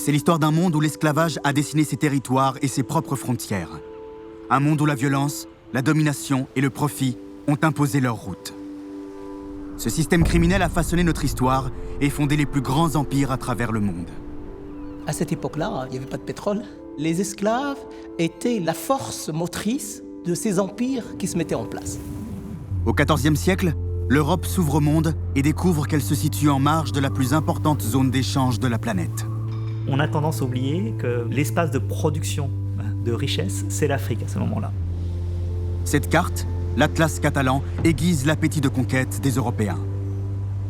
C'est l'histoire d'un monde où l'esclavage a dessiné ses territoires et ses propres frontières. Un monde où la violence, la domination et le profit ont imposé leur route. Ce système criminel a façonné notre histoire et fondé les plus grands empires à travers le monde. À cette époque-là, il n'y avait pas de pétrole. Les esclaves étaient la force motrice de ces empires qui se mettaient en place. Au XIVe siècle, l'Europe s'ouvre au monde et découvre qu'elle se situe en marge de la plus importante zone d'échange de la planète. On a tendance à oublier que l'espace de production de richesse, c'est l'Afrique à ce moment-là. Cette carte, l'Atlas catalan, aiguise l'appétit de conquête des Européens.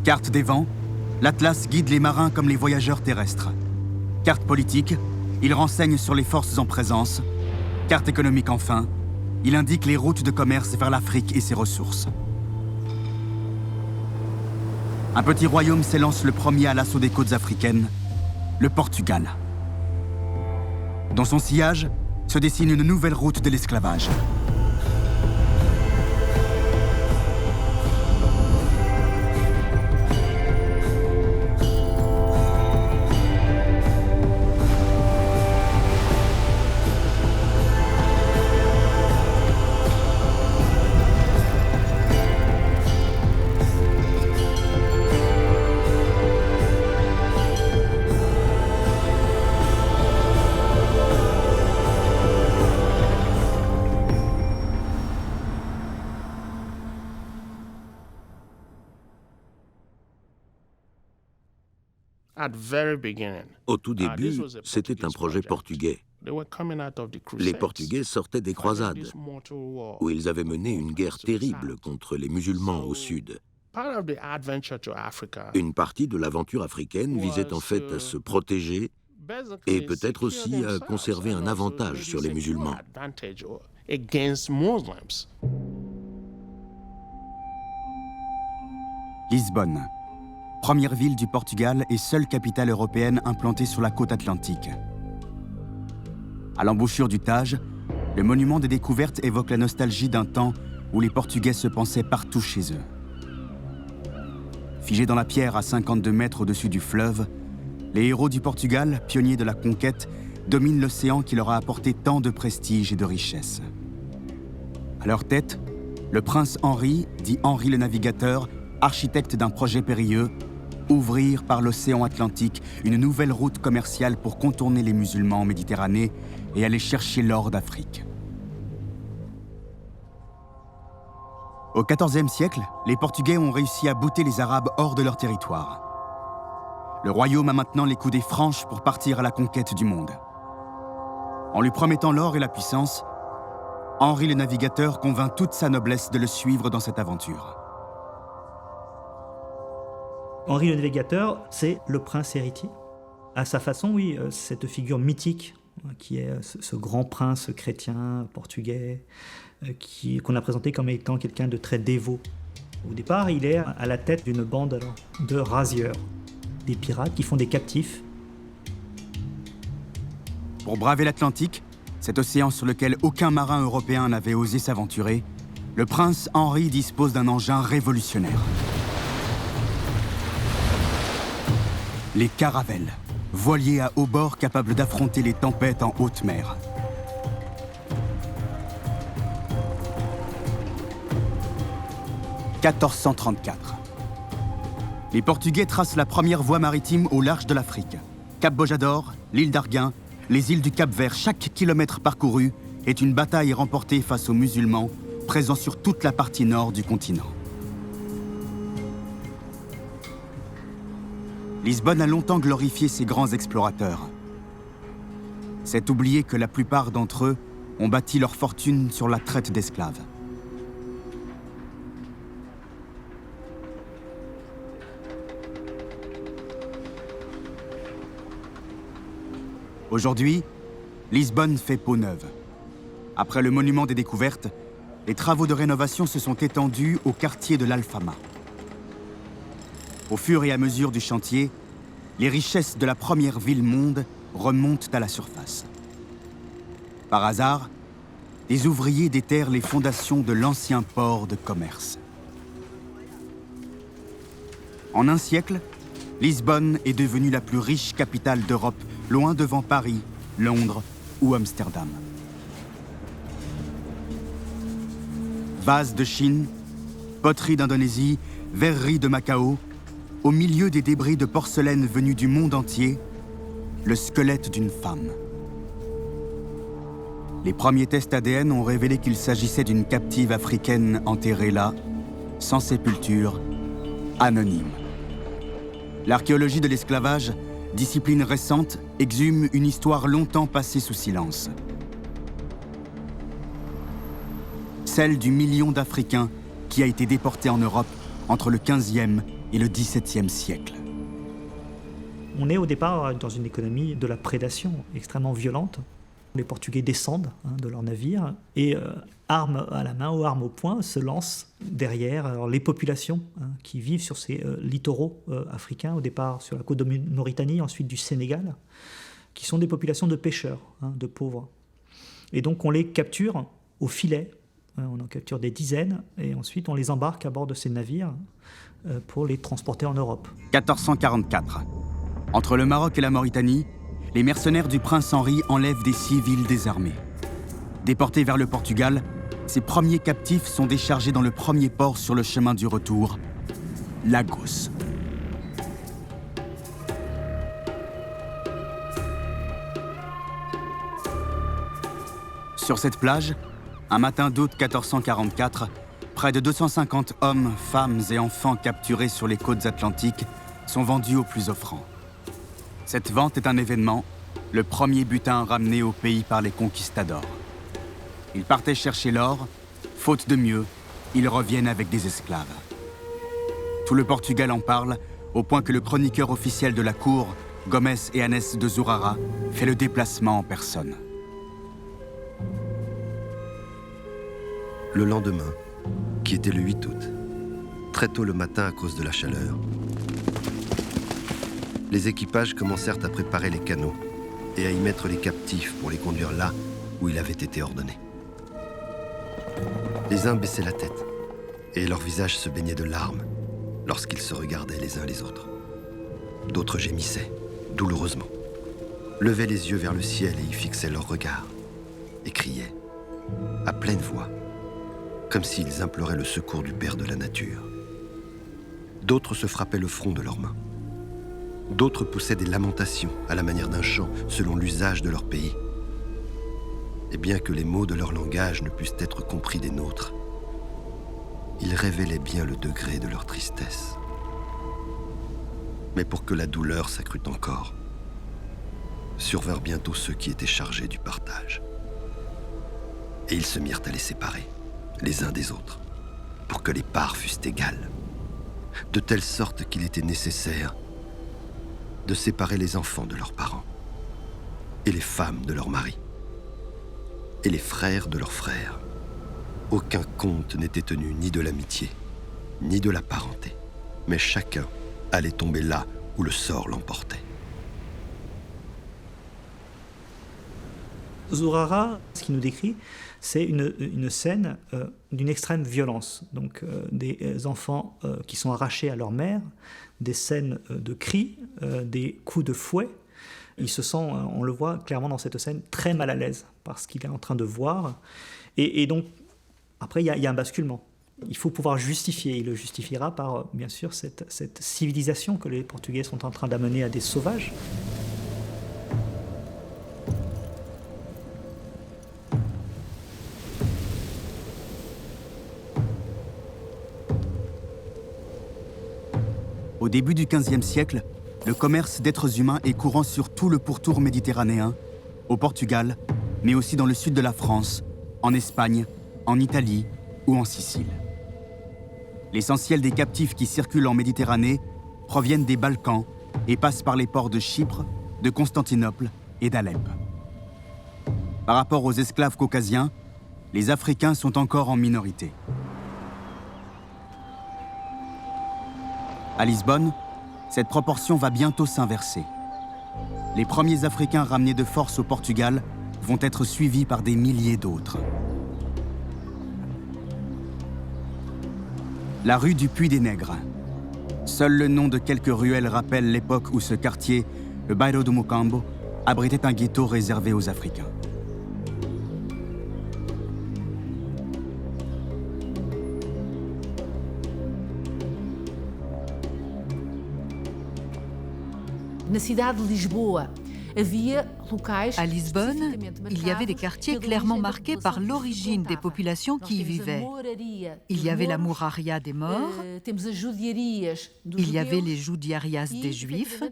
Carte des vents, l'Atlas guide les marins comme les voyageurs terrestres. Carte politique, il renseigne sur les forces en présence. Carte économique enfin, il indique les routes de commerce vers l'Afrique et ses ressources. Un petit royaume s'élance le premier à l'assaut des côtes africaines, le Portugal. Dans son sillage se dessine une nouvelle route de l'esclavage. Au tout début, c'était un projet portugais. Les Portugais sortaient des croisades, où ils avaient mené une guerre terrible contre les musulmans au sud. Une partie de l'aventure africaine visait en fait à se protéger et peut-être aussi à conserver un avantage sur les musulmans. Lisbonne, première ville du Portugal et seule capitale européenne implantée sur la côte atlantique. À l'embouchure du Tage, le monument des découvertes évoque la nostalgie d'un temps où les Portugais se pensaient partout chez eux. Figés dans la pierre à 52 mètres au-dessus du fleuve, les héros du Portugal, pionniers de la conquête, dominent l'océan qui leur a apporté tant de prestige et de richesse. À leur tête, le prince Henri, dit Henri le Navigateur, architecte d'un projet périlleux, ouvrir par l'océan Atlantique une nouvelle route commerciale pour contourner les musulmans en Méditerranée et aller chercher l'or d'Afrique. Au XIVe siècle, les Portugais ont réussi à bouter les Arabes hors de leur territoire. Le royaume a maintenant les coudées franches pour partir à la conquête du monde. En lui promettant l'or et la puissance, Henri le Navigateur convainc toute sa noblesse de le suivre dans cette aventure. Henri le Navigateur, c'est le prince héritier. À sa façon, oui, cette figure mythique, qui est ce grand prince chrétien portugais, qu'on a présenté comme étant quelqu'un de très dévot. Au départ, il est à la tête d'une bande de razzieurs, des pirates qui font des captifs. Pour braver l'Atlantique, cet océan sur lequel aucun marin européen n'avait osé s'aventurer, le prince Henri dispose d'un engin révolutionnaire. Les caravelles, voiliers à haut bord capables d'affronter les tempêtes en haute mer. « 1434. Les Portugais tracent la première voie maritime au large de l'Afrique. Cap Bojador, l'île d'Arguin, les îles du Cap-Vert, chaque kilomètre parcouru est une bataille remportée face aux musulmans, présents sur toute la partie nord du continent. Lisbonne a longtemps glorifié ses grands explorateurs. C'est oublier que la plupart d'entre eux ont bâti leur fortune sur la traite d'esclaves. Aujourd'hui, Lisbonne fait peau neuve. Après le monument des découvertes, les travaux de rénovation se sont étendus au quartier de l'Alfama. Au fur et à mesure du chantier, les richesses de la première ville-monde remontent à la surface. Par hasard, des ouvriers déterrent les fondations de l'ancien port de commerce. En un siècle, Lisbonne est devenue la plus riche capitale d'Europe loin devant Paris, Londres ou Amsterdam. Vases de Chine, poteries d'Indonésie, verreries de Macao, au milieu des débris de porcelaine venus du monde entier, le squelette d'une femme. Les premiers tests ADN ont révélé qu'il s'agissait d'une captive africaine enterrée là, sans sépulture, anonyme. L'archéologie de l'esclavage, discipline récente, exhume une histoire longtemps passée sous silence. Celle du million d'Africains qui a été déporté en Europe entre le XVe et le XVIIe siècle. On est au départ dans une économie de la prédation extrêmement violente. Les Portugais descendent de leurs navires et, armes à la main ou armes au poing, se lancent derrière les populations qui vivent sur ces littoraux africains, au départ sur la côte de Mauritanie, ensuite du Sénégal, qui sont des populations de pêcheurs, de pauvres. Et donc on les capture au filet, on en capture des dizaines, et ensuite on les embarque à bord de ces navires pour les transporter en Europe. 1444. Entre le Maroc et la Mauritanie, les mercenaires du prince Henri enlèvent des civils désarmés. Déportés vers le Portugal, ces premiers captifs sont déchargés dans le premier port sur le chemin du retour, Lagos. Sur cette plage, un matin d'août 1444, près de 250 hommes, femmes et enfants capturés sur les côtes atlantiques sont vendus aux plus offrants. Cette vente est un événement, le premier butin ramené au pays par les conquistadors. Ils partaient chercher l'or, faute de mieux, ils reviennent avec des esclaves. Tout le Portugal en parle, au point que le chroniqueur officiel de la cour, Gomes Eanes de Zurara, fait le déplacement en personne. Le lendemain, qui était le 8 août, très tôt le matin à cause de la chaleur, les équipages commencèrent à préparer les canots et à y mettre les captifs pour les conduire là où il avait été ordonné. Les uns baissaient la tête et leurs visages se baignaient de larmes lorsqu'ils se regardaient les uns les autres. D'autres gémissaient, douloureusement, levaient les yeux vers le ciel et y fixaient leur regard et criaient, à pleine voix, comme s'ils imploraient le secours du Père de la nature. D'autres se frappaient le front de leurs mains. D'autres poussaient des lamentations à la manière d'un chant selon l'usage de leur pays. Et bien que les mots de leur langage ne puissent être compris des nôtres, ils révélaient bien le degré de leur tristesse. Mais pour que la douleur s'accrût encore, survinrent bientôt ceux qui étaient chargés du partage. Et ils se mirent à les séparer, les uns des autres, pour que les parts fussent égales, de telle sorte qu'il était nécessaire de séparer les enfants de leurs parents, et les femmes de leurs maris, et les frères de leurs frères. Aucun compte n'était tenu ni de l'amitié, ni de la parenté, mais chacun allait tomber là où le sort l'emportait. Zurara, ce qu'il nous décrit, c'est une scène d'une extrême violence. Donc des enfants qui sont arrachés à leur mère, des scènes de cris, des coups de fouet. Il se sent, on le voit clairement dans cette scène, très mal à l'aise parce qu'il est en train de voir. Et donc, après, il y a un basculement. Il faut pouvoir justifier. Il le justifiera par, bien sûr, cette civilisation que les Portugais sont en train d'amener à des sauvages. Au début du XVe siècle, le commerce d'êtres humains est courant sur tout le pourtour méditerranéen, au Portugal, mais aussi dans le sud de la France, en Espagne, en Italie ou en Sicile. L'essentiel des captifs qui circulent en Méditerranée proviennent des Balkans et passent par les ports de Chypre, de Constantinople et d'Alep. Par rapport aux esclaves caucasiens, les Africains sont encore en minorité. À Lisbonne, cette proportion va bientôt s'inverser. Les premiers Africains ramenés de force au Portugal vont être suivis par des milliers d'autres. La rue du Puy des Nègres. Seul le nom de quelques ruelles rappelle l'époque où ce quartier, le Bairro do Mocambo, abritait un ghetto réservé aux Africains. À Lisbonne, il y avait des quartiers clairement marqués par l'origine des populations qui y vivaient. Il y avait la Mouraria des morts, il y avait les Judiarias des Juifs,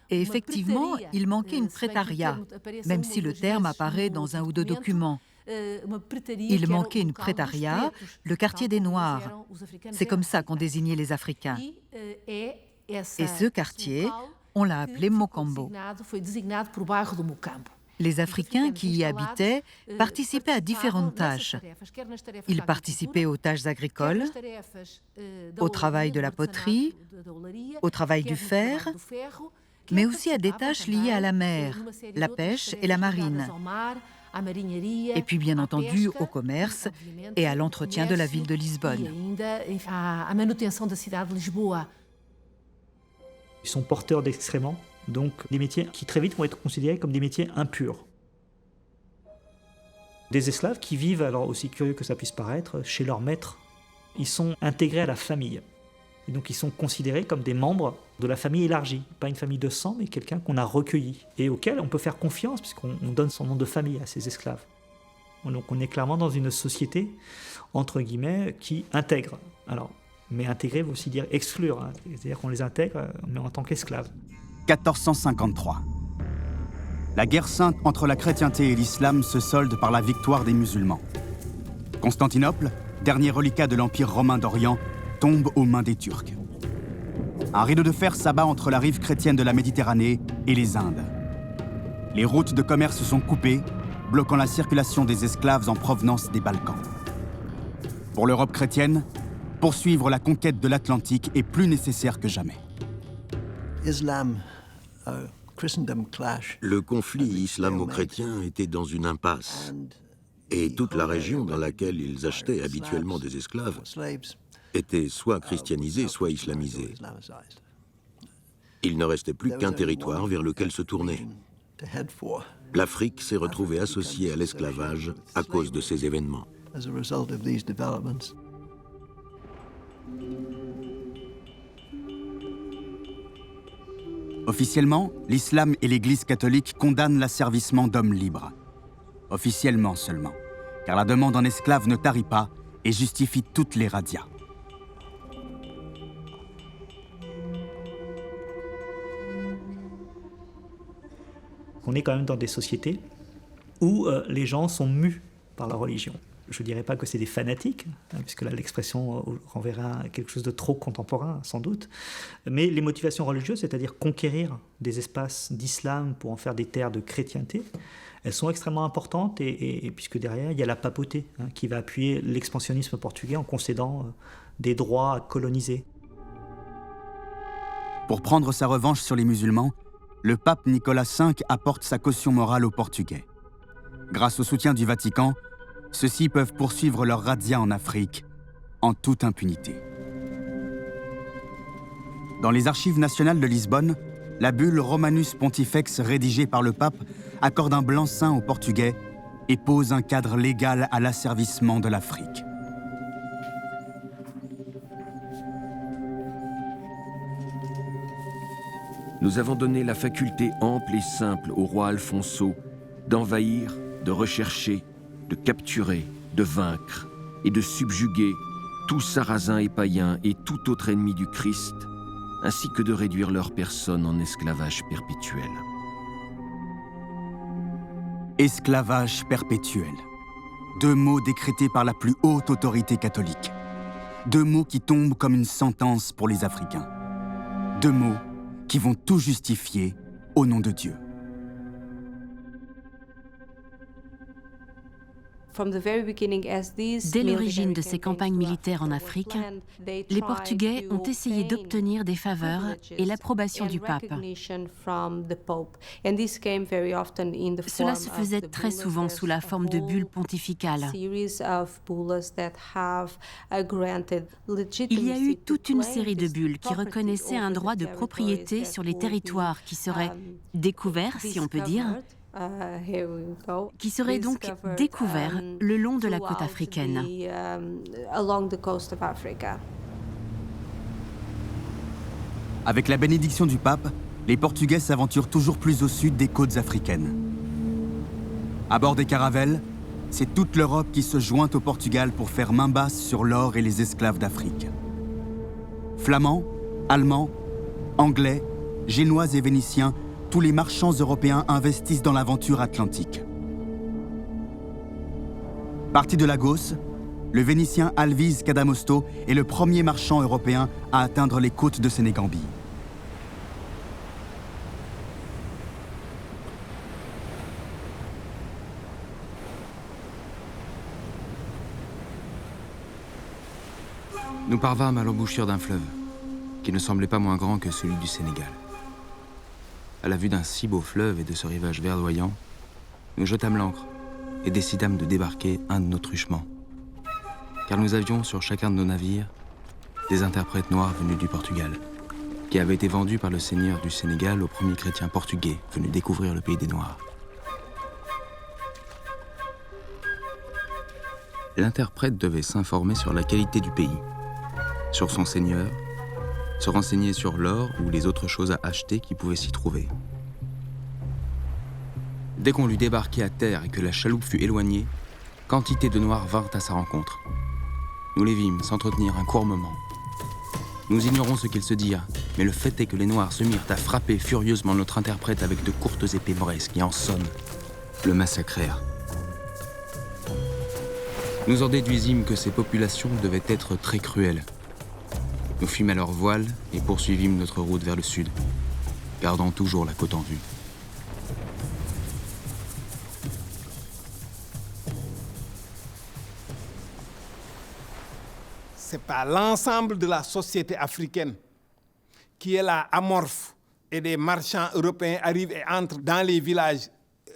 et effectivement, il manquait une prétaria, même si le terme apparaît dans un ou deux documents. Il manquait une prétaria, le quartier des Noirs. C'est comme ça qu'on désignait les Africains. Et ce quartier, on l'a appelé Mocambo. Les Africains qui y habitaient participaient à différentes tâches. Ils participaient aux tâches agricoles, au travail de la poterie, au travail du fer, mais aussi à des tâches liées à la mer, la pêche et la marine. Et puis bien entendu au commerce et à l'entretien de la ville de Lisbonne. Ils sont porteurs d'excréments, donc des métiers qui très vite vont être considérés comme des métiers impurs. Des esclaves qui vivent, alors aussi curieux que ça puisse paraître, chez leur maître. Ils sont intégrés à la famille. Et donc ils sont considérés comme des membres de la famille élargie. Pas une famille de sang, mais quelqu'un qu'on a recueilli et auquel on peut faire confiance puisqu'on donne son nom de famille à ces esclaves. Donc on est clairement dans une société, entre guillemets, qui intègre. Alors, mais intégrer veut aussi dire exclure, hein. C'est-à-dire qu'on les intègre, mais en tant qu'esclaves. 1453. La guerre sainte entre la chrétienté et l'islam se solde par la victoire des musulmans. Constantinople, dernier reliquat de l'Empire romain d'Orient, tombe aux mains des Turcs. Un rideau de fer s'abat entre la rive chrétienne de la Méditerranée et les Indes. Les routes de commerce sont coupées, bloquant la circulation des esclaves en provenance des Balkans. Pour l'Europe chrétienne, poursuivre la conquête de l'Atlantique est plus nécessaire que jamais. Le conflit islamo-chrétien était dans une impasse, et toute la région dans laquelle ils achetaient habituellement des esclaves était soit christianisée, soit islamisée. Il ne restait plus qu'un territoire vers lequel se tourner. L'Afrique s'est retrouvée associée à l'esclavage à cause de ces événements. Officiellement, l'islam et l'Église catholique condamnent l'asservissement d'hommes libres. Officiellement seulement, car la demande en esclaves ne tarit pas et justifie toutes les razzias. On est quand même dans des sociétés où les gens sont mus par la religion. Je ne dirais pas que c'est des fanatiques, hein, puisque là l'expression renverra à quelque chose de trop contemporain, sans doute. Mais les motivations religieuses, c'est-à-dire conquérir des espaces d'islam pour en faire des terres de chrétienté, elles sont extrêmement importantes, et puisque derrière, il y a la papauté, hein, qui va appuyer l'expansionnisme portugais en concédant des droits à coloniser. Pour prendre sa revanche sur les musulmans, le pape Nicolas V apporte sa caution morale aux Portugais. Grâce au soutien du Vatican, ceux-ci peuvent poursuivre leur razzia en Afrique en toute impunité. Dans les archives nationales de Lisbonne, la bulle Romanus Pontifex rédigée par le pape accorde un blanc-seing aux Portugais et pose un cadre légal à l'asservissement de l'Afrique. Nous avons donné la faculté ample et simple au roi Alfonso d'envahir, de rechercher, de capturer, de vaincre et de subjuguer tout sarrasin et païen et tout autre ennemi du Christ, ainsi que de réduire leur personne en esclavage perpétuel. Esclavage perpétuel. Deux mots décrétés par la plus haute autorité catholique. Deux mots qui tombent comme une sentence pour les Africains. Deux mots qui vont tout justifier au nom de Dieu. Dès l'origine de ces campagnes militaires en Afrique, les Portugais ont essayé d'obtenir des faveurs et l'approbation du pape. Cela se faisait très souvent sous la forme de bulles pontificales. Il y a eu toute une série de bulles qui reconnaissaient un droit de propriété sur les territoires qui seraient découverts, si on peut dire, qui seraient donc découverts le long de la côte africaine. Avec la bénédiction du pape, les Portugais s'aventurent toujours plus au sud des côtes africaines. À bord des caravelles, c'est toute l'Europe qui se joint au Portugal pour faire main basse sur l'or et les esclaves d'Afrique. Flamands, Allemands, Anglais, Génois et Vénitiens, tous les marchands européens investissent dans l'aventure atlantique. Parti de Lagos, le Vénitien Alvise Cadamosto est le premier marchand européen à atteindre les côtes de Sénégambie. Nous parvînmes à l'embouchure d'un fleuve, qui ne semblait pas moins grand que celui du Sénégal. À la vue d'un si beau fleuve et de ce rivage verdoyant, nous jetâmes l'ancre et décidâmes de débarquer un de nos truchements. Car nous avions sur chacun de nos navires des interprètes noirs venus du Portugal, qui avaient été vendus par le seigneur du Sénégal aux premiers chrétiens portugais venus découvrir le pays des Noirs. L'interprète devait s'informer sur la qualité du pays, sur son seigneur, se renseigner sur l'or ou les autres choses à acheter qui pouvaient s'y trouver. Dès qu'on l'eut débarqué à terre et que la chaloupe fut éloignée, quantité de Noirs vinrent à sa rencontre. Nous les vîmes s'entretenir un court moment. Nous ignorons ce qu'ils se dirent, mais le fait est que les Noirs se mirent à frapper furieusement notre interprète avec de courtes épées moraises qui, en somme, le massacrèrent. Nous en déduisîmes que ces populations devaient être très cruelles. Nous fûmes à leur voile et poursuivîmes notre route vers le sud, gardant toujours la côte en vue. C'est pas l'ensemble de la société africaine qui est là amorphe et des marchands européens arrivent et entrent dans les villages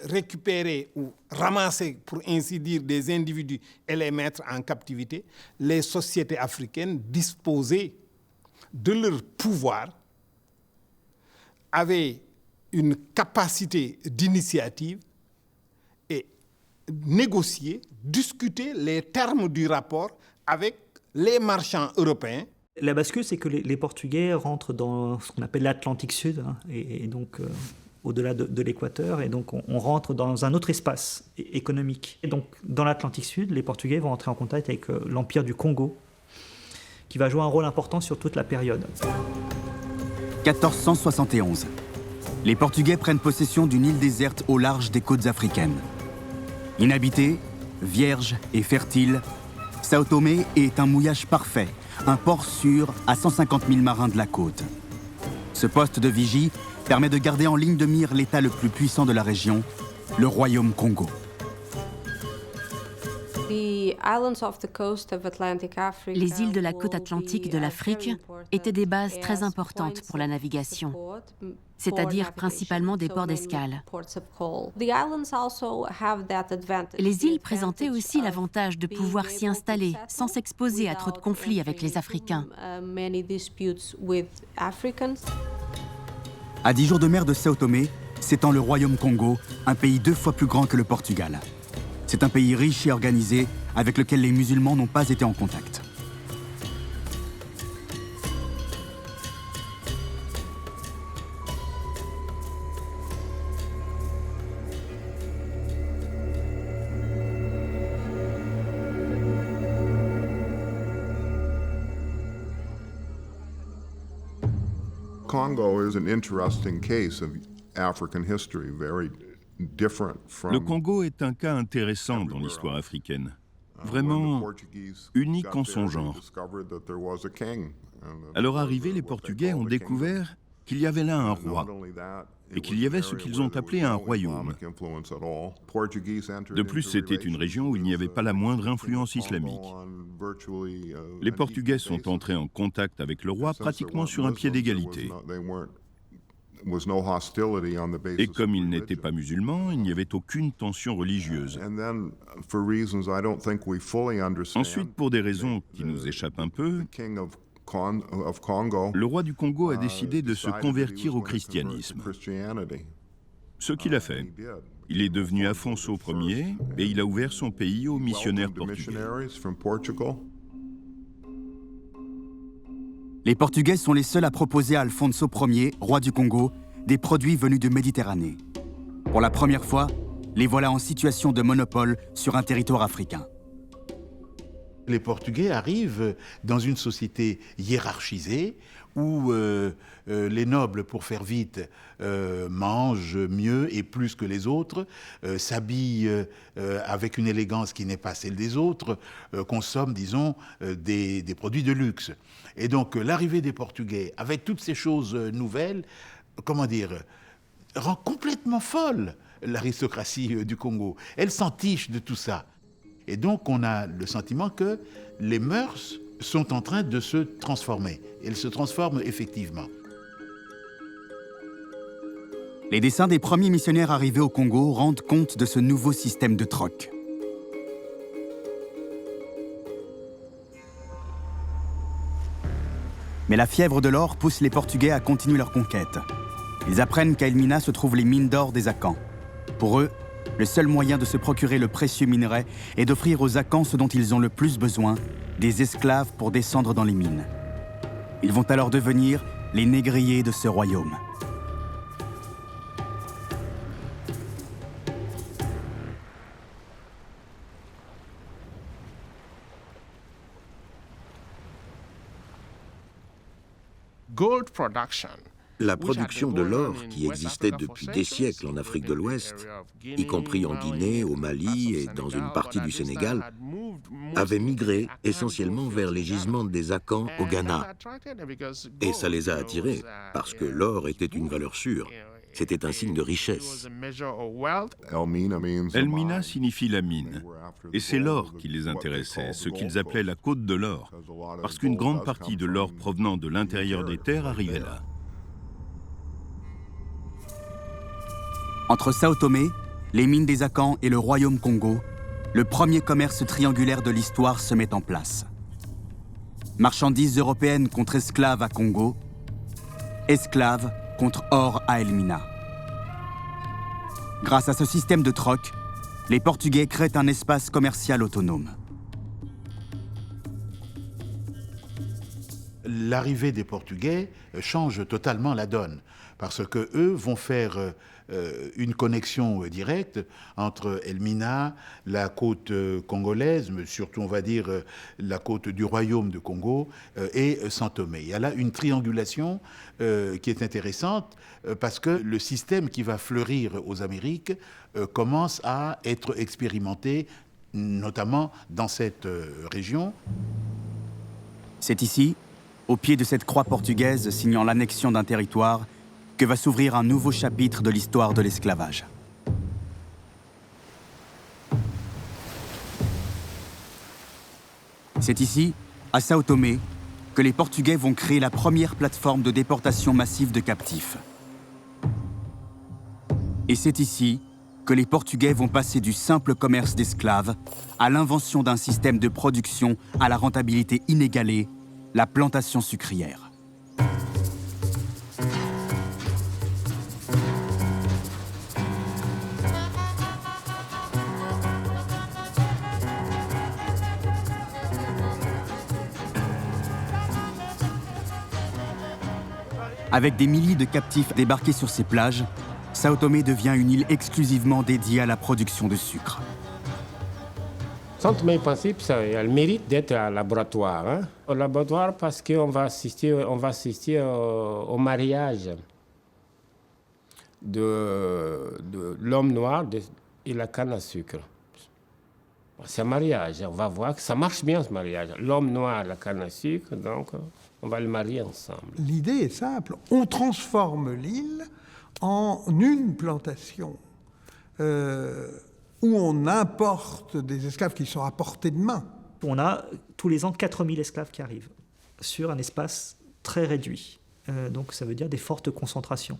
récupérer ou ramasser, pour ainsi dire, des individus et les mettre en captivité. Les sociétés africaines disposaient de leur pouvoir, avaient une capacité d'initiative et négocier, discuter les termes du rapport avec les marchands européens. La bascule, c'est que les Portugais rentrent dans ce qu'on appelle l'Atlantique Sud, hein, et donc au-delà de l'équateur, et donc on rentre dans un autre espace économique. Et donc dans l'Atlantique Sud, les Portugais vont entrer en contact avec l'Empire du Congo, qui va jouer un rôle important sur toute la période. 1471. Les Portugais prennent possession d'une île déserte au large des côtes africaines. Inhabitée, vierge et fertile, Sao Tomé est un mouillage parfait, un port sûr à 150 000 marins de la côte. Ce poste de vigie permet de garder en ligne de mire l'État le plus puissant de la région, le Royaume Congo. Les îles de la côte atlantique de l'Afrique étaient des bases très importantes pour la navigation, c'est-à-dire principalement des ports d'escale. Les îles présentaient aussi l'avantage de pouvoir s'y installer sans s'exposer à trop de conflits avec les Africains. À 10 jours de mer de Sao Tomé s'étend le Royaume Congo, un pays 2 fois plus grand que le Portugal. C'est un pays riche et organisé avec lequel les musulmans n'ont pas été en contact. Congo is an interesting case of African history, very different from. Le Congo est un cas intéressant dans l'histoire africaine, vraiment unique en son genre. À leur arrivée, les Portugais ont découvert qu'il y avait là un roi, et qu'il y avait ce qu'ils ont appelé un royaume. De plus, c'était une région où il n'y avait pas la moindre influence islamique. Les Portugais sont entrés en contact avec le roi pratiquement sur un pied d'égalité. Et comme ils n'étaient pas musulmans, il n'y avait aucune tension religieuse. Ensuite, pour des raisons qui nous échappent un peu, le roi du Congo a décidé de se convertir au christianisme. Ce qu'il a fait. Il est devenu Afonso Ier et il a ouvert son pays aux missionnaires portugais. Les Portugais sont les seuls à proposer à Alfonso Ier, roi du Congo, des produits venus de Méditerranée. Pour la première fois, les voilà en situation de monopole sur un territoire africain. Les Portugais arrivent dans une société hiérarchisée où les nobles, pour faire vite, mangent mieux et plus que les autres, s'habillent avec une élégance qui n'est pas celle des autres, consomment, disons, des produits de luxe. Et donc l'arrivée des Portugais, avec toutes ces choses nouvelles, rend complètement folle l'aristocratie du Congo. Elle s'entiche de tout ça. Et donc, on a le sentiment que les mœurs sont en train de se transformer. Elles se transforment effectivement. Les dessins des premiers missionnaires arrivés au Congo rendent compte de ce nouveau système de troc. Mais la fièvre de l'or pousse les Portugais à continuer leur conquête. Ils apprennent qu'à Elmina se trouvent les mines d'or des Akans. Pour eux, le seul moyen de se procurer le précieux minerai est d'offrir aux Akans ce dont ils ont le plus besoin, des esclaves pour descendre dans les mines. Ils vont alors devenir les négriers de ce royaume. La production de l'or, qui existait depuis des siècles en Afrique de l'Ouest, y compris en Guinée, au Mali et dans une partie du Sénégal, avait migré essentiellement vers les gisements des Akans au Ghana. Et ça les a attirés, parce que l'or était une valeur sûre. C'était un signe de richesse. Elmina signifie la mine. Et c'est l'or qui les intéressait, ce qu'ils appelaient la côte de l'or, parce qu'une grande partie de l'or provenant de l'intérieur des terres arrivait là. Entre Sao Tomé, les mines des Akans et le royaume Congo, le premier commerce triangulaire de l'histoire se met en place. Marchandises européennes contre esclaves à Congo, esclaves contre or à Elmina. Grâce à ce système de troc, les Portugais créent un espace commercial autonome. L'arrivée des Portugais change totalement la donne, parce que eux vont faire une connexion directe entre Elmina, la côte congolaise, mais surtout on va dire la côte du royaume de Congo et Sao Tomé. Il y a là une triangulation qui est intéressante parce que le système qui va fleurir aux Amériques commence à être expérimenté, notamment dans cette région. C'est ici, au pied de cette croix portugaise signant l'annexion d'un territoire, que va s'ouvrir un nouveau chapitre de l'histoire de l'esclavage. C'est ici, à Sao Tomé, que les Portugais vont créer la première plateforme de déportation massive de captifs. Et c'est ici que les Portugais vont passer du simple commerce d'esclaves à l'invention d'un système de production à la rentabilité inégalée, la plantation sucrière. Avec des milliers de captifs débarqués sur ces plages, Sao Tomé devient une île exclusivement dédiée à la production de sucre. Sao Tomé, en principe, ça a le mérite d'être un laboratoire. Hein? Un laboratoire parce qu'on va assister au mariage de l'homme noir et la canne à sucre. C'est un mariage, on va voir que ça marche bien ce mariage. L'homme noir, la canne à sucre, donc On va le marier ensemble. L'idée est simple, on transforme l'île en une plantation où on importe des esclaves qui sont à portée de main. On a tous les ans 4000 esclaves qui arrivent sur un espace très réduit. Donc ça veut dire des fortes concentrations.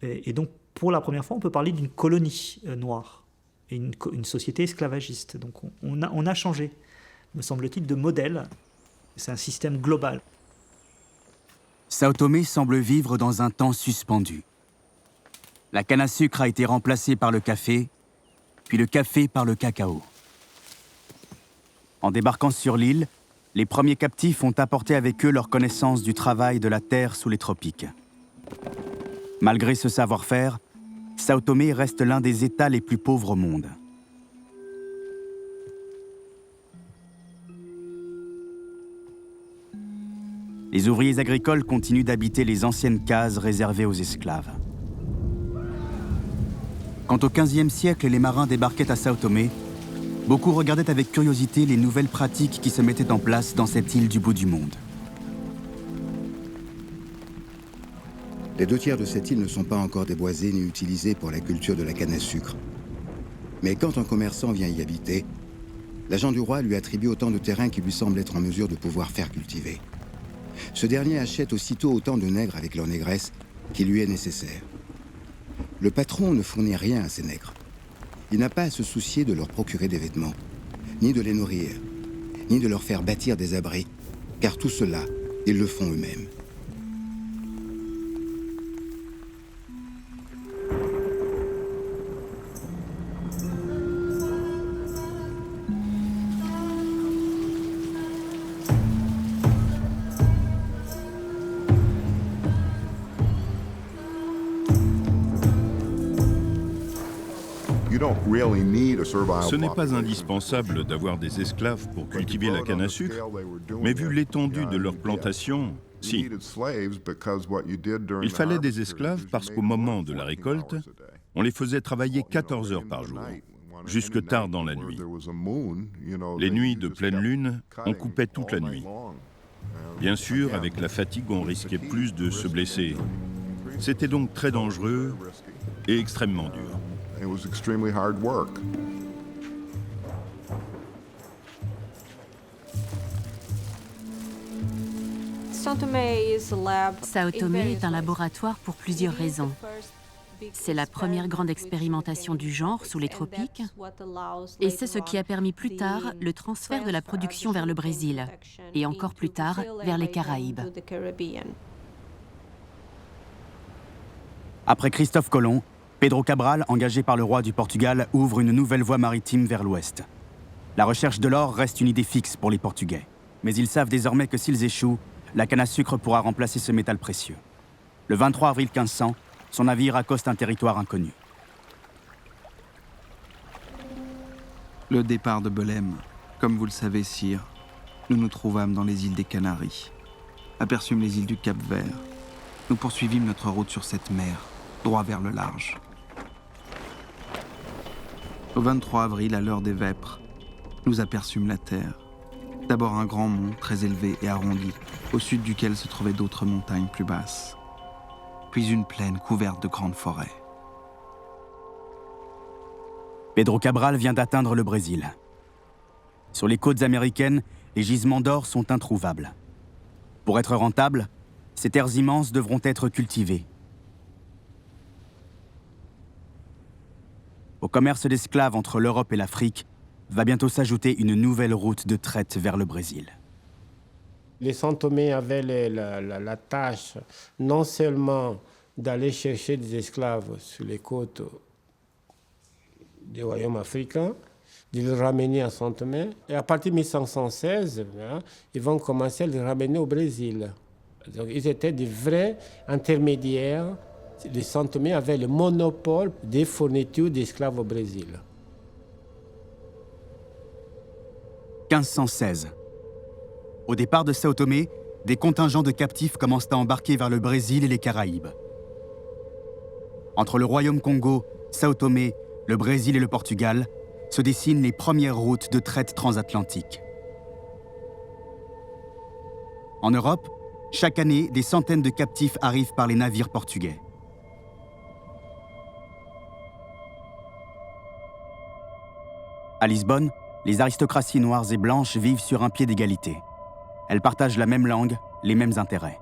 Et donc pour la première fois, on peut parler d'une colonie noire et une société esclavagiste. Donc on a changé, me semble-t-il, de modèle. C'est un système global. Sao Tomé semble vivre dans un temps suspendu. La canne à sucre a été remplacée par le café, puis le café par le cacao. En débarquant sur l'île, les premiers captifs ont apporté avec eux leur connaissance du travail de la terre sous les tropiques. Malgré ce savoir-faire, Sao Tomé reste l'un des États les plus pauvres au monde. Les ouvriers agricoles continuent d'habiter les anciennes cases réservées aux esclaves. Quand au XVe siècle, les marins débarquaient à Sao Tomé, beaucoup regardaient avec curiosité les nouvelles pratiques qui se mettaient en place dans cette île du bout du monde. Les 2/3 de cette île ne sont pas encore déboisés ni utilisés pour la culture de la canne à sucre. Mais quand un commerçant vient y habiter, l'agent du roi lui attribue autant de terrain qu'il lui semble être en mesure de pouvoir faire cultiver. Ce dernier achète aussitôt autant de nègres avec leur négresse qu'il lui est nécessaire. Le patron ne fournit rien à ces nègres. Il n'a pas à se soucier de leur procurer des vêtements, ni de les nourrir, ni de leur faire bâtir des abris, car tout cela, ils le font eux-mêmes. Ce n'est pas indispensable d'avoir des esclaves pour cultiver la canne à sucre, mais vu l'étendue de leur plantation, si. Il fallait des esclaves parce qu'au moment de la récolte, on les faisait travailler 14 heures par jour, jusque tard dans la nuit. Les nuits de pleine lune, on coupait toute la nuit. Bien sûr, avec la fatigue, on risquait plus de se blesser. C'était donc très dangereux et extrêmement dur. It was extremely hard work. Sao Tomé est un laboratoire pour plusieurs raisons. C'est la première grande expérimentation du genre sous les tropiques et c'est ce qui a permis plus tard le transfert de la production vers le Brésil et encore plus tard vers les Caraïbes. Après Christophe Colomb, Pedro Cabral, engagé par le roi du Portugal, ouvre une nouvelle voie maritime vers l'ouest. La recherche de l'or reste une idée fixe pour les Portugais. Mais ils savent désormais que s'ils échouent, la canne à sucre pourra remplacer ce métal précieux. Le 23 avril 1500, son navire accoste un territoire inconnu. Le départ de Belém. Comme vous le savez, sire, nous nous trouvâmes dans les îles des Canaries. Aperçûmes les îles du Cap-Vert. Nous poursuivîmes notre route sur cette mer, droit vers le large. Au 23 avril, à l'heure des vêpres, nous aperçûmes la terre. D'abord un grand mont très élevé et arrondi, au sud duquel se trouvaient d'autres montagnes plus basses. Puis une plaine couverte de grandes forêts. Pedro Cabral vient d'atteindre le Brésil. Sur les côtes américaines, les gisements d'or sont introuvables. Pour être rentables, ces terres immenses devront être cultivées. Au commerce d'esclaves entre l'Europe et l'Afrique va bientôt s'ajouter une nouvelle route de traite vers le Brésil. Les Santomé avaient la tâche non seulement d'aller chercher des esclaves sur les côtes des royaumes africains, de les ramener à Santomé, et à partir de 1516, ils vont commencer à les ramener au Brésil. Donc, ils étaient des vrais intermédiaires. Les Santomé avaient le monopole des fournitures d'esclaves au Brésil. 1516. Au départ de Sao Tomé, des contingents de captifs commencent à embarquer vers le Brésil et les Caraïbes. Entre le Royaume Congo, Sao Tomé, le Brésil et le Portugal, se dessinent les premières routes de traite transatlantique. En Europe, chaque année, des centaines de captifs arrivent par les navires portugais. À Lisbonne, les aristocraties noires et blanches vivent sur un pied d'égalité. Elles partagent la même langue, les mêmes intérêts.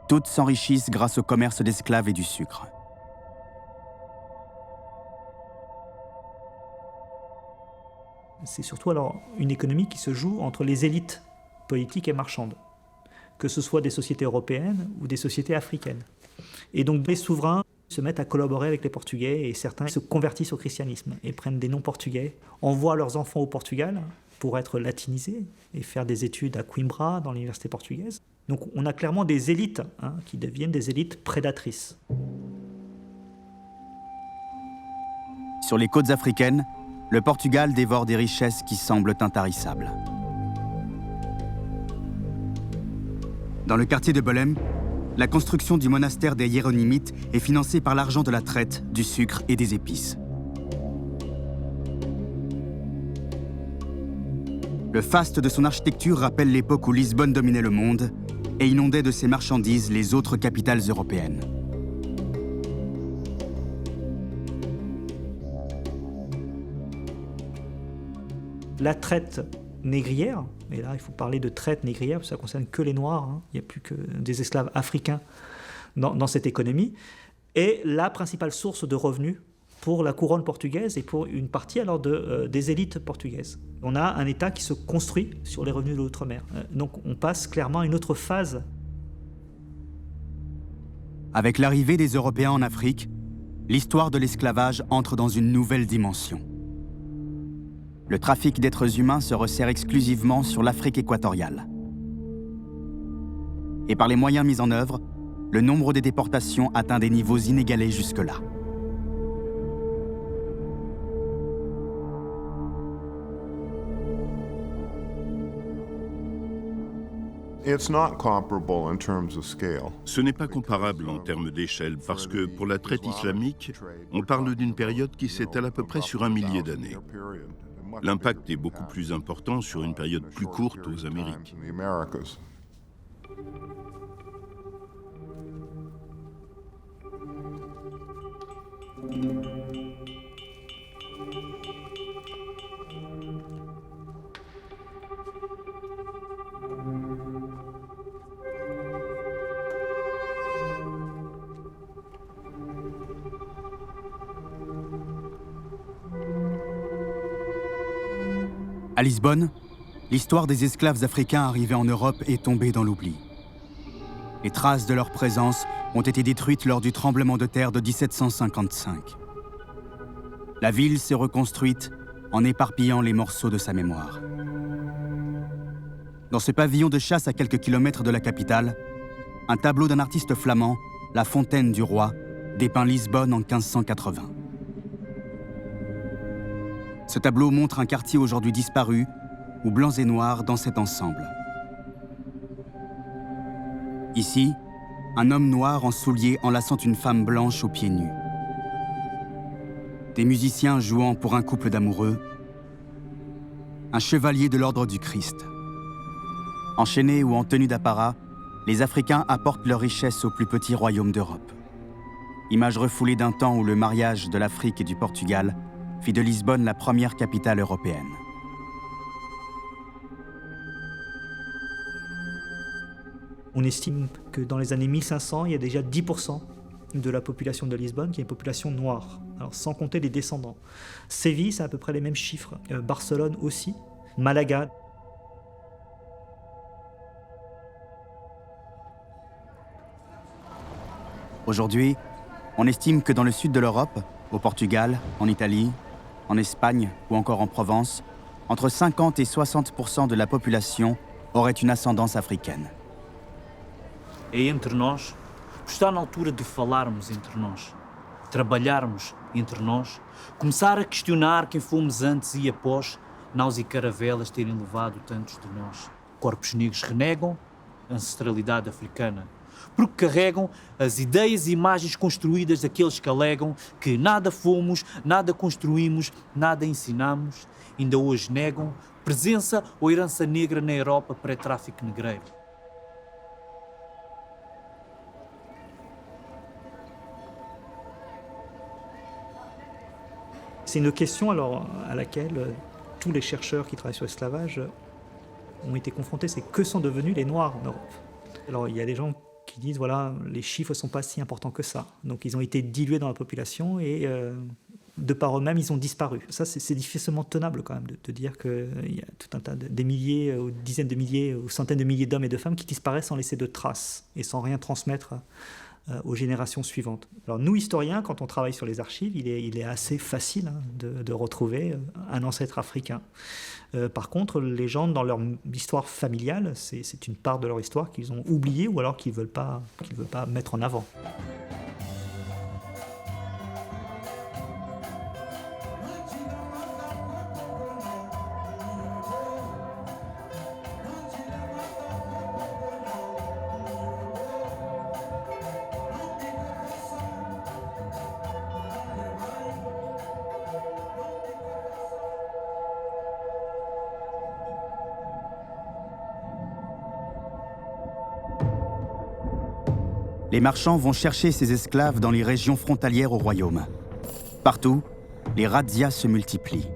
Toutes s'enrichissent grâce au commerce d'esclaves et du sucre. C'est surtout alors une économie qui se joue entre les élites politiques et marchandes, que ce soit des sociétés européennes ou des sociétés africaines. Et donc les souverains se mettent à collaborer avec les Portugais et certains se convertissent au christianisme et prennent des noms portugais, envoient leurs enfants au Portugal pour être latinisés et faire des études à Coimbra dans l'université portugaise. Donc on a clairement des élites qui deviennent des élites prédatrices. Sur les côtes africaines, le Portugal dévore des richesses qui semblent intarissables. Dans le quartier de Belém, la construction du monastère des Hiéronymites est financée par l'argent de la traite, du sucre et des épices. Le faste de son architecture rappelle l'époque où Lisbonne dominait le monde et inondait de ses marchandises les autres capitales européennes. La traite négrière, et là il faut parler de traite négrière, parce que ça ne concerne que les Noirs, il n'y a plus que des esclaves africains dans cette économie, est la principale source de revenus pour la couronne portugaise et pour une partie alors des élites portugaises. On a un État qui se construit sur les revenus de l'outre-mer. Donc on passe clairement à une autre phase. Avec l'arrivée des Européens en Afrique, l'histoire de l'esclavage entre dans une nouvelle dimension. Le trafic d'êtres humains se resserre exclusivement sur l'Afrique équatoriale. Et par les moyens mis en œuvre, le nombre des déportations atteint des niveaux inégalés jusque-là. Ce n'est pas comparable en termes d'échelle parce que pour la traite islamique, on parle d'une période qui s'étale à peu près sur 1 millier d'années. L'impact est beaucoup plus important sur une période plus courte aux Amériques. À Lisbonne, l'histoire des esclaves africains arrivés en Europe est tombée dans l'oubli. Les traces de leur présence ont été détruites lors du tremblement de terre de 1755. La ville s'est reconstruite en éparpillant les morceaux de sa mémoire. Dans ce pavillon de chasse à quelques kilomètres de la capitale, un tableau d'un artiste flamand, La Fontaine du Roi, dépeint Lisbonne en 1580. Ce tableau montre un quartier aujourd'hui disparu, où blancs et noirs dansaient ensemble. Ici, un homme noir en souliers enlaçant une femme blanche aux pieds nus. Des musiciens jouant pour un couple d'amoureux. Un chevalier de l'ordre du Christ. Enchaînés ou en tenue d'apparat, les Africains apportent leur richesse aux plus petits royaumes d'Europe. Image refoulée d'un temps où le mariage de l'Afrique et du Portugal fit de Lisbonne la première capitale européenne. On estime que dans les années 1500, il y a déjà 10% de la population de Lisbonne qui est une population noire, alors sans compter les descendants. Séville, c'est à peu près les mêmes chiffres. Barcelone aussi. Malaga. Aujourd'hui, on estime que dans le sud de l'Europe, au Portugal, en Italie, en Espagne ou encore en Provence, entre 50 et 60% de la population aurait une ascendance africaine. É entre nós, está na altura de falarmos entre nós, trabalharmos entre nós, começar a questionar quem fomos antes e após naus e caravelas terem levado tantos de nós. Corpos negros renegam a ancestralidade africana, porque carregam as ideias e imagens construídas daqueles que alegam que nada fomos, nada construímos, nada ensinamos, ainda hoje negam presença ou herança negra na Europa pré-tráfico negreiro. C'est une question alors, à laquelle tous les chercheurs qui travaillent sur l'esclavage ont été confrontés, c'est que sont devenus les Noirs en Europe. Alors il y a des gens qui disent, voilà, les chiffres ne sont pas si importants que ça. Donc ils ont été dilués dans la population et de par eux-mêmes, ils ont disparu. Ça, c'est difficilement tenable quand même de dire qu'il y a tout un tas des milliers, ou dizaines de milliers, ou centaines de milliers d'hommes et de femmes qui disparaissent sans laisser de traces et sans rien transmettre aux générations suivantes. Alors nous, historiens, quand on travaille sur les archives, il est assez facile de retrouver un ancêtre africain. Par contre, les gens, dans leur histoire familiale, c'est une part de leur histoire qu'ils ont oubliée ou alors qu'ils ne veulent pas mettre en avant. Les marchands vont chercher ces esclaves dans les régions frontalières au royaume. Partout, les razzias se multiplient.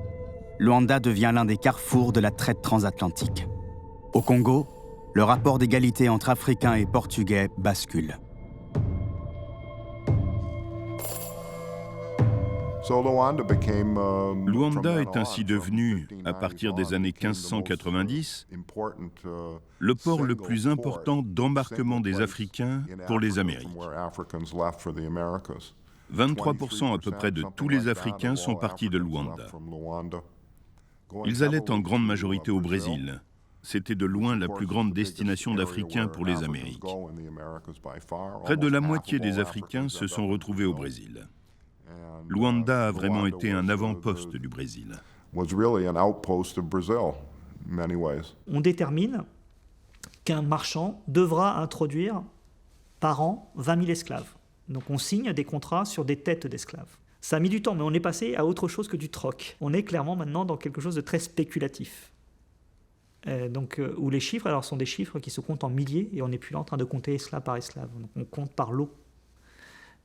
Luanda devient l'un des carrefours de la traite transatlantique. Au Congo, le rapport d'égalité entre Africains et Portugais bascule. Luanda est ainsi devenu, à partir des années 1590, le port le plus important d'embarquement des Africains pour les Amériques. 23% à peu près de tous les Africains sont partis de Luanda. Ils allaient en grande majorité au Brésil. C'était de loin la plus grande destination d'Africains pour les Amériques. Près de la moitié des Africains se sont retrouvés au Brésil. Luanda a vraiment été un avant-poste du Brésil. On détermine qu'un marchand devra introduire par an 20 000 esclaves. Donc on signe des contrats sur des têtes d'esclaves. Ça a mis du temps, mais on est passé à autre chose que du troc. On est clairement maintenant dans quelque chose de très spéculatif. Où les chiffres alors, sont des chiffres qui se comptent en milliers, et on n'est plus là en train de compter esclave par esclave. Donc on compte par lot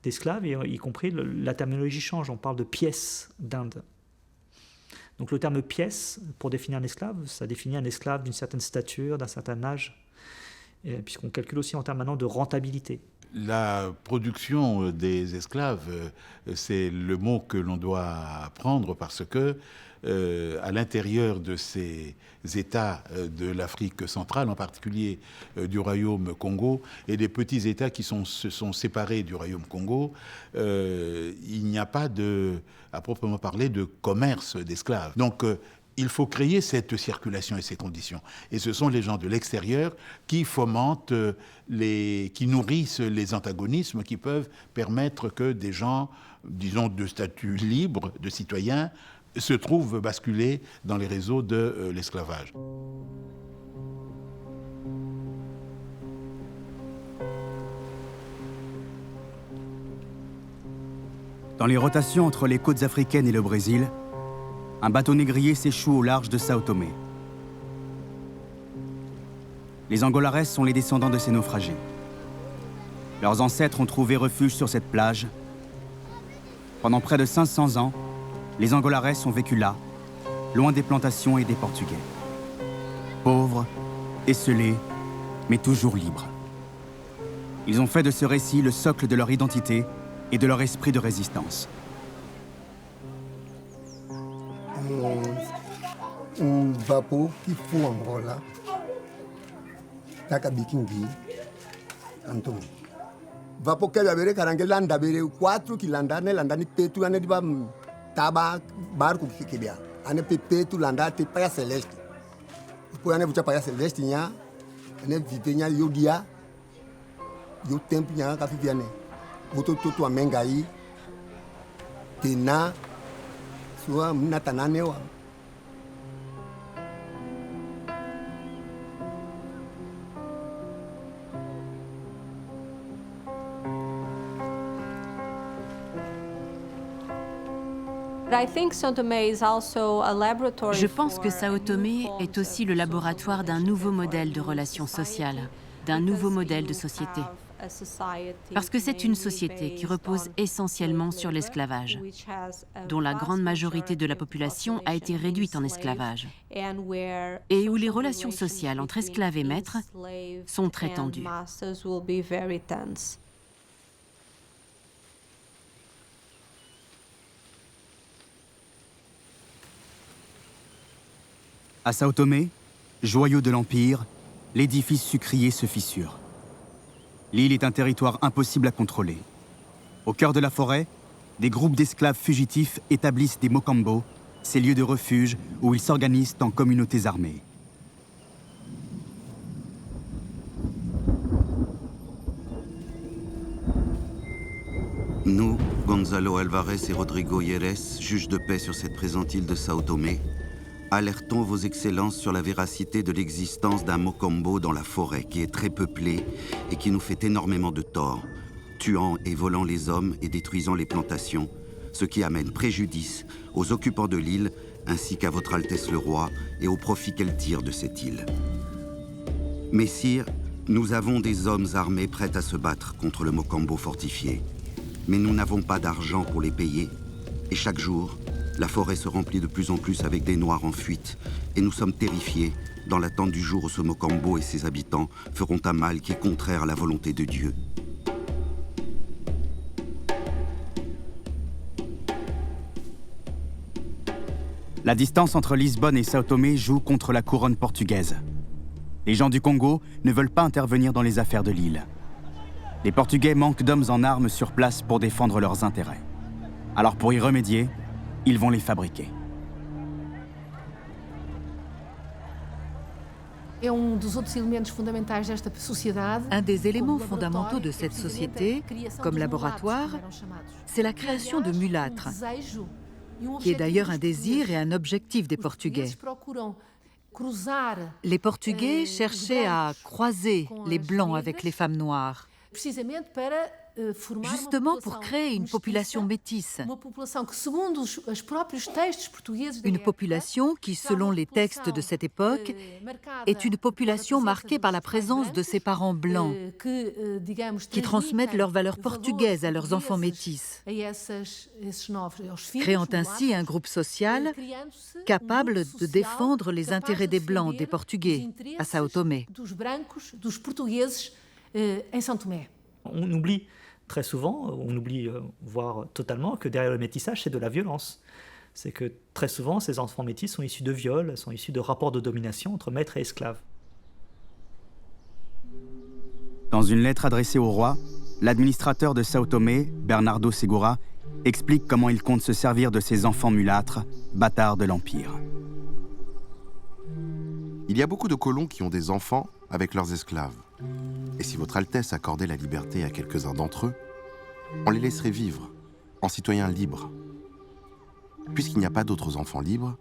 d'esclaves, et y compris la terminologie change, on parle de pièces d'Inde. Donc le terme pièce, pour définir un esclave, ça définit un esclave d'une certaine stature, d'un certain âge, puisqu'on calcule aussi en termes maintenant de rentabilité. La production des esclaves, c'est le mot que l'on doit prendre parce que à l'intérieur de ces États de l'Afrique centrale, en particulier du royaume Congo, et des petits États qui se sont séparés du royaume Congo, il n'y a pas à proprement parler de commerce d'esclaves. Donc il faut créer cette circulation et ces conditions. Et ce sont les gens de l'extérieur qui fomentent, qui nourrissent les antagonismes qui peuvent permettre que des gens, disons, de statut libre, de citoyens, se trouvent basculés dans les réseaux de l'esclavage. Dans les rotations entre les côtes africaines et le Brésil, un bateau négrier s'échoue au large de Sao Tomé. Les Angolares sont les descendants de ces naufragés. Leurs ancêtres ont trouvé refuge sur cette plage. Pendant près de 500 ans, les Angolares ont vécu là, loin des plantations et des Portugais. Pauvres, esselés, mais toujours libres. Ils ont fait de ce récit le socle de leur identité et de leur esprit de résistance. Un vapor qui fout en Angola, taka bikingi, Antoine. Vapor que avait carangela ndabere 4 kilanda ne landa ni petu ane diba taba barco kikibia ane petu landa te paya celeste. Pour ane vucha paya celeste nya ane vite nya yodia yo tempo nya ka fifiane. Moto toto amengai tena soa mnatanane wa. Je pense que Sao Tomé est aussi le laboratoire d'un nouveau modèle de relations sociales. d'un nouveau modèle de société. Parce que c'est une société qui repose essentiellement sur l'esclavage, dont la grande majorité de la population a été réduite en esclavage, et où les relations sociales entre esclaves et maîtres sont très tendues. À Sao Tomé, joyau de l'Empire, l'édifice sucrier se fissure. L'île est un territoire impossible à contrôler. Au cœur de la forêt, des groupes d'esclaves fugitifs établissent des mokambos, ces lieux de refuge où ils s'organisent en communautés armées. Nous, Gonzalo Alvarez et Rodrigo Yerez, juges de paix sur cette présente île de Sao Tomé, alertons vos excellences sur la véracité de l'existence d'un mokambo dans la forêt qui est très peuplée et qui nous fait énormément de tort, tuant et volant les hommes et détruisant les plantations, ce qui amène préjudice aux occupants de l'île ainsi qu'à votre Altesse le Roi et au profit qu'elle tire de cette île. Messire, nous avons des hommes armés prêts à se battre contre le mokambo fortifié, mais nous n'avons pas d'argent pour les payer et chaque jour, la forêt se remplit de plus en plus avec des Noirs en fuite, et nous sommes terrifiés dans l'attente du jour où ce mokambo et ses habitants feront un mal qui est contraire à la volonté de Dieu. La distance entre Lisbonne et Sao Tomé joue contre la couronne portugaise. Les gens du Congo ne veulent pas intervenir dans les affaires de l'île. Les Portugais manquent d'hommes en armes sur place pour défendre leurs intérêts. Alors pour y remédier, ils vont les fabriquer. Un des éléments fondamentaux de cette société, comme laboratoire, c'est la création de mulâtres, qui est d'ailleurs un désir et un objectif des Portugais. Les Portugais cherchaient à croiser les Blancs avec les femmes noires, justement pour créer une population métisse. Une population qui, selon les textes de cette époque, est une population marquée par la présence de ses parents blancs, qui transmettent leurs valeurs portugaises à leurs enfants métis, créant ainsi un groupe social capable de défendre les intérêts des Blancs, des Portugais, à Sao Tomé. On oublie très souvent, on oublie voire totalement que derrière le métissage, c'est de la violence. C'est que très souvent, ces enfants métis sont issus de viols, sont issus de rapports de domination entre maîtres et esclaves. Dans une lettre adressée au roi, l'administrateur de Sao Tomé, Bernardo Segura, explique comment il compte se servir de ces enfants mulâtres, bâtards de l'Empire. Il y a beaucoup de colons qui ont des enfants avec leurs esclaves. Et si votre Altesse accordait la liberté à quelques-uns d'entre eux, on les laisserait vivre, en citoyens libres. Puisqu'il n'y a pas d'autres enfants libres,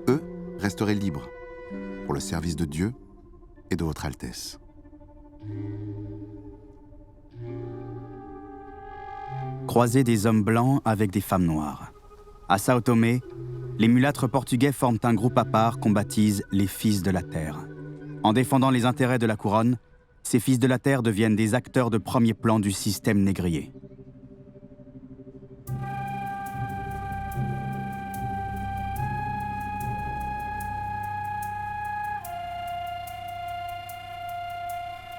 eux resteraient libres, pour le service de Dieu et de votre Altesse. Croiser des hommes blancs avec des femmes noires. À Sao Tomé, les mulâtres portugais forment un groupe à part qu'on baptise les Fils de la Terre. En défendant les intérêts de la couronne, ces Fils de la Terre deviennent des acteurs de premier plan du système négrier.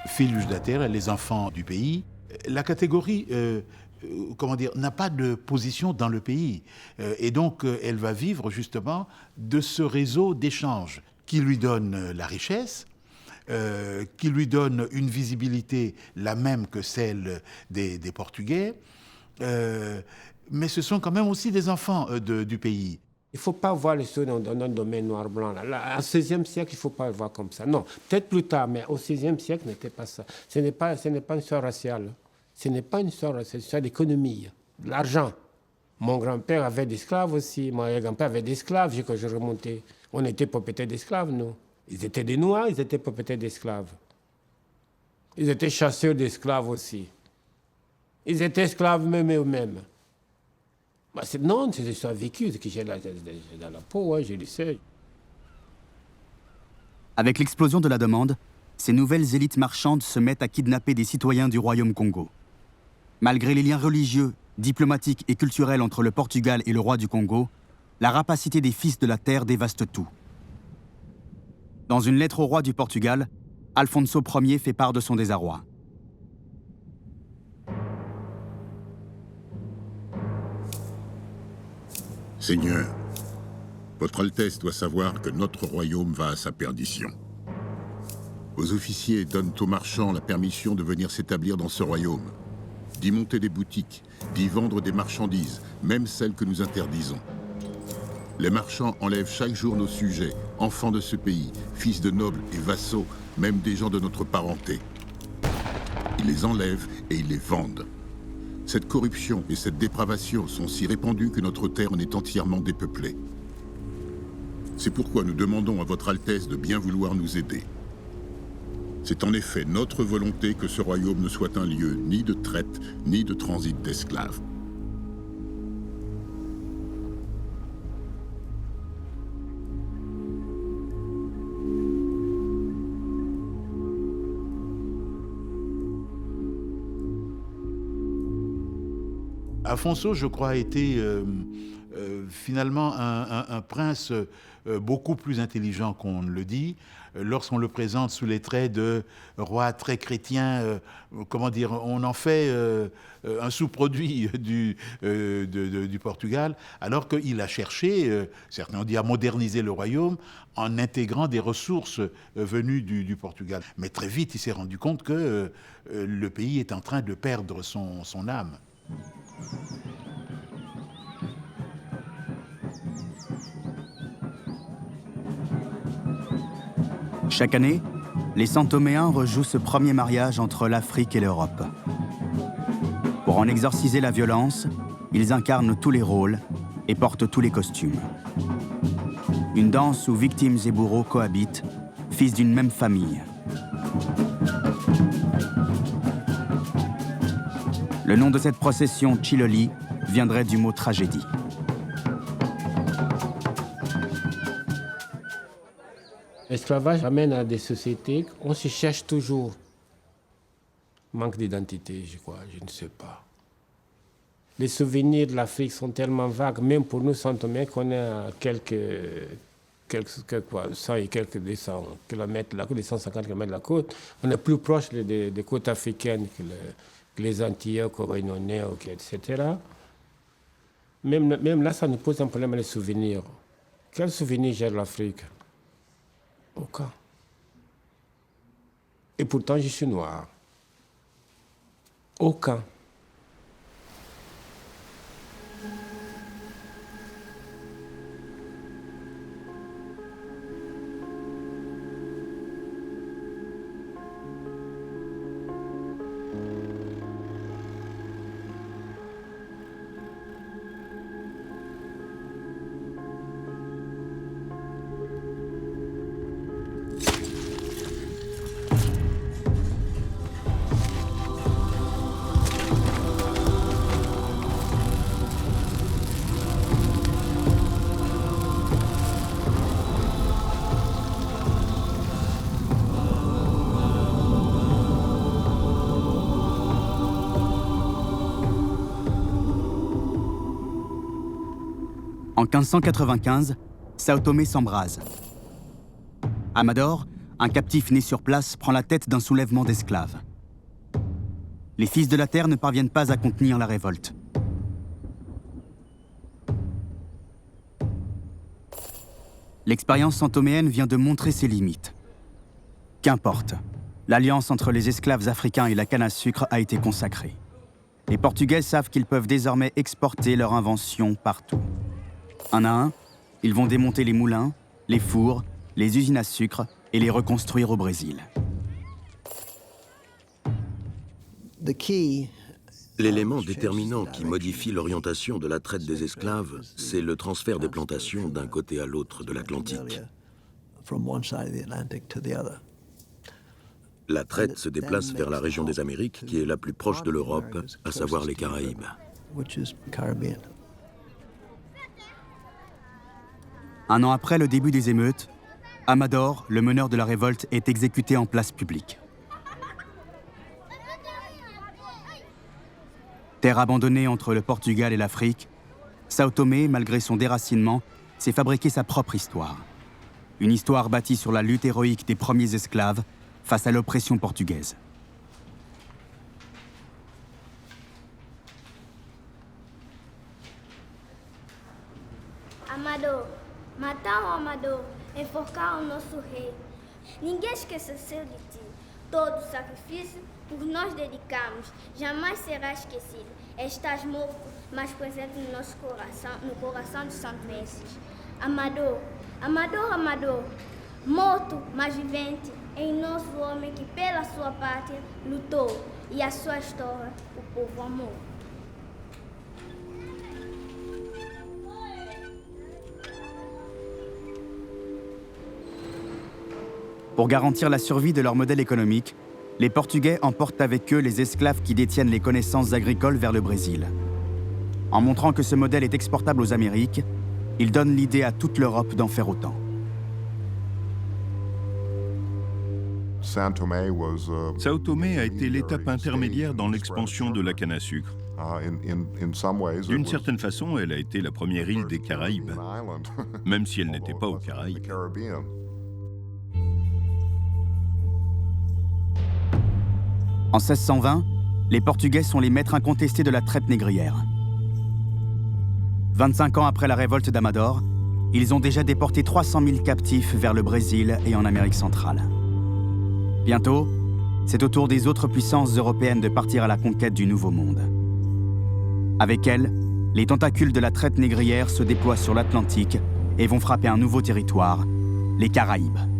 Fils de la Terre, les enfants du pays, la catégorie n'a pas de position dans le pays. Et donc, elle va vivre justement de ce réseau d'échanges qui lui donne la richesse, qui lui donne une visibilité la même que celle des Portugais. Mais ce sont quand même aussi des enfants du pays. Il ne faut pas voir les choses dans un domaine noir-blanc. Au XVIe siècle, il ne faut pas le voir comme ça. Non, peut-être plus tard, mais au XVIe siècle, ce n'était pas ça. Ce n'est pas une histoire raciale. Ce n'est pas une histoire raciale, c'est une histoire d'économie, de l'argent. Mon grand-père avait des esclaves aussi. Mon grand-père avait des esclaves quand je remontais. On était propriétaires d'esclaves, nous. Ils étaient des Noirs, ils étaient propriétaires d'esclaves. Ils étaient chasseurs d'esclaves aussi. Ils étaient esclaves même eux-mêmes. Bah, non, c'est des histoires vécues que j'ai dans la peau, ouais, je le sais. Avec l'explosion de la demande, ces nouvelles élites marchandes se mettent à kidnapper des citoyens du royaume Congo. Malgré les liens religieux, diplomatiques et culturels entre le Portugal et le roi du Congo, la rapacité des fils de la terre dévaste tout. Dans une lettre au roi du Portugal, Alfonso Ier fait part de son désarroi. Seigneur, Votre Altesse doit savoir que notre royaume va à sa perdition. Vos officiers donnent aux marchands la permission de venir s'établir dans ce royaume, d'y monter des boutiques, d'y vendre des marchandises, même celles que nous interdisons. Les marchands enlèvent chaque jour nos sujets, enfants de ce pays, fils de nobles et vassaux, même des gens de notre parenté. Ils les enlèvent et ils les vendent. Cette corruption et cette dépravation sont si répandues que notre terre en est entièrement dépeuplée. C'est pourquoi nous demandons à votre Altesse de bien vouloir nous aider. C'est en effet notre volonté que ce royaume ne soit un lieu ni de traite, ni de transit d'esclaves. Afonso, je crois, a été finalement un prince beaucoup plus intelligent qu'on ne le dit. Lorsqu'on le présente sous les traits de roi très chrétien, comment dire, on en fait un sous-produit du Portugal, alors qu'il a cherché, certains ont dit, à moderniser le royaume en intégrant des ressources venues du Portugal. Mais très vite, il s'est rendu compte que le pays est en train de perdre son âme. Chaque année, les Santoméens rejouent ce premier mariage entre l'Afrique et l'Europe. Pour en exorciser la violence, ils incarnent tous les rôles et portent tous les costumes. Une danse où victimes et bourreaux cohabitent, fils d'une même famille. Le nom de cette procession, Chiloli, viendrait du mot tragédie. L'esclavage amène à des sociétés, on se cherche toujours. Manque d'identité, je crois, je ne sais pas. Les souvenirs de l'Afrique sont tellement vagues, même pour nous, Santoméens, qu'on est à quelques 100 et quelques 200 kilomètres, les 150 km de la côte. On est plus proche des côtes africaines que les Antillais, Réunionnais, etc. Même là, ça nous pose un problème, les souvenirs. Quels souvenirs j'ai de l'Afrique? Aucun. Et pourtant, je suis noir. Aucun. En 1595, Sao Tomé s'embrase. Amador, un captif né sur place, prend la tête d'un soulèvement d'esclaves. Les fils de la terre ne parviennent pas à contenir la révolte. L'expérience santoméenne vient de montrer ses limites. Qu'importe, l'alliance entre les esclaves africains et la canne à sucre a été consacrée. Les Portugais savent qu'ils peuvent désormais exporter leur invention partout. Un à un, ils vont démonter les moulins, les fours, les usines à sucre et les reconstruire au Brésil. L'élément déterminant qui modifie l'orientation de la traite des esclaves, c'est le transfert des plantations d'un côté à l'autre de l'Atlantique. La traite se déplace vers la région des Amériques, qui est la plus proche de l'Europe, à savoir les Caraïbes. Un an après le début des émeutes, Amador, le meneur de la révolte, est exécuté en place publique. Terre abandonnée entre le Portugal et l'Afrique, Sao Tomé, malgré son déracinement, s'est fabriqué sa propre histoire. Une histoire bâtie sur la lutte héroïque des premiers esclaves face à l'oppression portugaise. Amador, mataram Amador, enforcaram nosso rei. Ninguém esqueceu de ti. Todo o sacrifício por nós dedicamos jamais será esquecido. Estás morto, mas presente no nosso coração, no coração dos santomenses. Amador, Amador, Amador, morto, mas vivente, em nosso homem que pela sua pátria lutou e a sua história o povo amou. Pour garantir la survie de leur modèle économique, les Portugais emportent avec eux les esclaves qui détiennent les connaissances agricoles vers le Brésil. En montrant que ce modèle est exportable aux Amériques, ils donnent l'idée à toute l'Europe d'en faire autant. Sao Tomé a été l'étape intermédiaire dans l'expansion de la canne à sucre. D'une certaine façon, elle a été la première île des Caraïbes, même si elle n'était pas aux Caraïbes. En 1620, les Portugais sont les maîtres incontestés de la traite négrière. 25 ans après la révolte d'Amador, ils ont déjà déporté 300 000 captifs vers le Brésil et en Amérique centrale. Bientôt, c'est au tour des autres puissances européennes de partir à la conquête du Nouveau Monde. Avec elles, les tentacules de la traite négrière se déploient sur l'Atlantique et vont frapper un nouveau territoire, les Caraïbes.